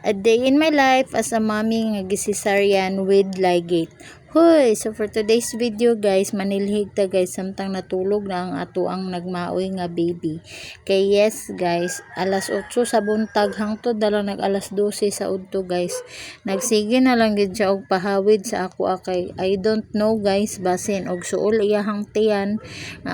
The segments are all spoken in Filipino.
A day in my life as a mommy nga gisisaryan with ligate. Hoy, so for today's video guys, manilhig ta guys samtang natulog na ang ato ang nagmaoy nga baby. Kay yes guys, alas 8 sa buntag hangtod dala nag alas 12 sa udto guys. Nagsige na lang gid siya og pahawid sa ako kay I don't know guys basin og suol iyahang tiyan.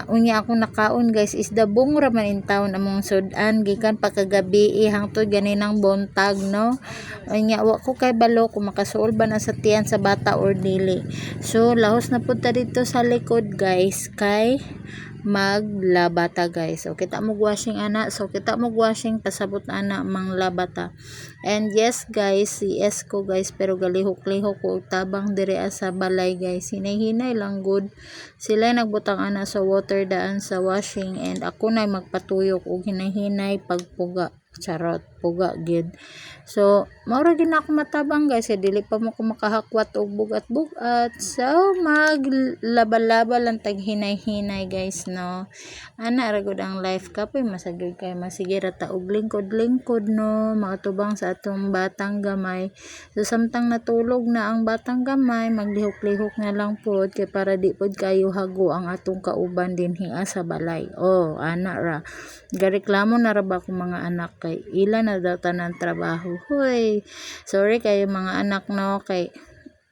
Unya ako nakaon guys is the bungra man in town among sudan gikan pa kagabi hangtod ganinang buntag no. Unya wa ko kay balo kung makasuol ba na sa tiyan sa bata or dili. So lahos na punta dito sa likod guys kay maglabata guys. So kita mo washing ana, so kita mo washing pasabot ana mang labata. And yes guys, yes ko guys pero galihok-lihok ko tabang dire sa balay guys. Hinay-hinay lang good. Sila nagbutang ana sa water daan sa washing and ako na magpatuyok og hinay-hinay pagpuga. Charot, puga gid. So maura gid ako matabang guys, dili pa mo ko makahakwat og bugat-bugat. So maglaba-laba lang tag hinay-hinay guys no. Ana ra gud ang life kapoy masagid kay masigira ta og lingkod-lingkod no, makatubang sa atong batang gamay. So samtang natulog na ang batang gamay, maglihok-lihok na lang pod kay para di pod kayo hago ang atong kauban dinhi sa balay. Oh, ana ra. Gareklamo na ra ba ko mga anak kay ila na daw tanan trabaho. Hoy, sorry kayo mga anak no kay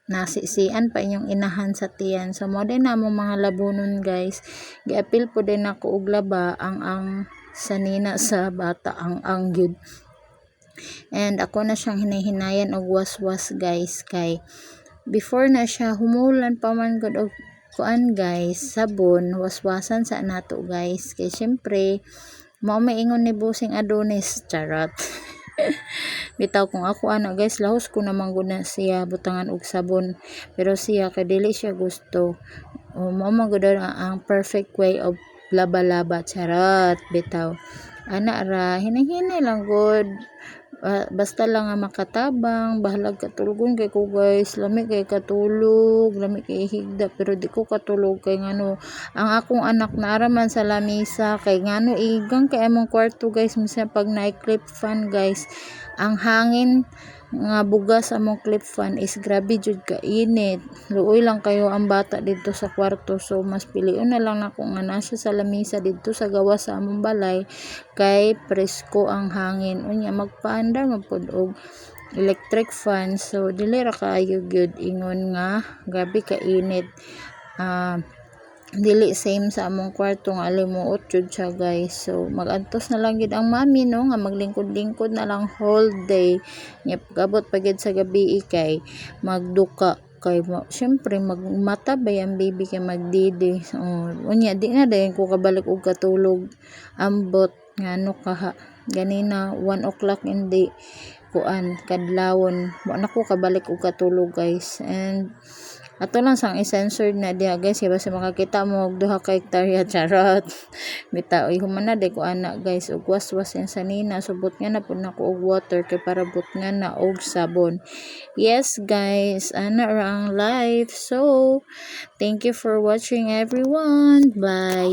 nasisian pa inyong inahan sa tiyan. So mo din na mo mga labunon guys. Giapil po din ako og laba ang sanina sa bata ang gyud. And ako na siyang hinahinayan og waswas guys kay before na siya humulan pa man gud og kuan guys sabon waswasan sa nato guys kay syempre mao maingon ni Busing Adonis charot. Bitaw kung ako ana guys lahos ko naman gud na siya butangan og sabon pero siya kay dili siya gusto. Mao man gud ang perfect way of laba-laba charot. Bitaw ana ra hinay-hinay lang gud. Basta lang nga makatabang bahalag katulugon kay ko guys, lami kay katulog, lami kay higda pero di ko katulog kay ngano ang akong anak naaraman sa lamisa kay ngano igang kay among kwarto guys minsan pag na-clip fan guys ang hangin nga bugas among clip fan is grabe jud ka init. Luoy lang kayo ang bata dito sa kwarto so mas pilion na lang nako nga nasa sa lamisa dito sa gawas sa among balay kay presko ang hangin. Unya magpaandar mapud og electric fan so dili ra kaayo gyud ingon nga grabe ka init. Dili same sa among kwarto nga alimuot jud siya guys. So magantos na lang gid ang mami no nga maglingkod-lingkod na lang whole day. Nya pagabot pa gid sa gabi kay magduka kay syempre magmata ba ang baby kay magdidi. Unya di na dayon ko kabalik og katulog ambot ngano kaha ganina 1 o'clock hindi kuan kadlawon wa na ko kabalik og katulog guys. And ato lang sang i-censored na diha guys kay basta makakita mo og duha ka hektarya charot. Bitaw human na de ko ana guys og waswas yan sa nina subot nga na pud nako og water kay para but nga na og sabon. Yes guys, ana ra ang life. So thank you for watching everyone. Bye.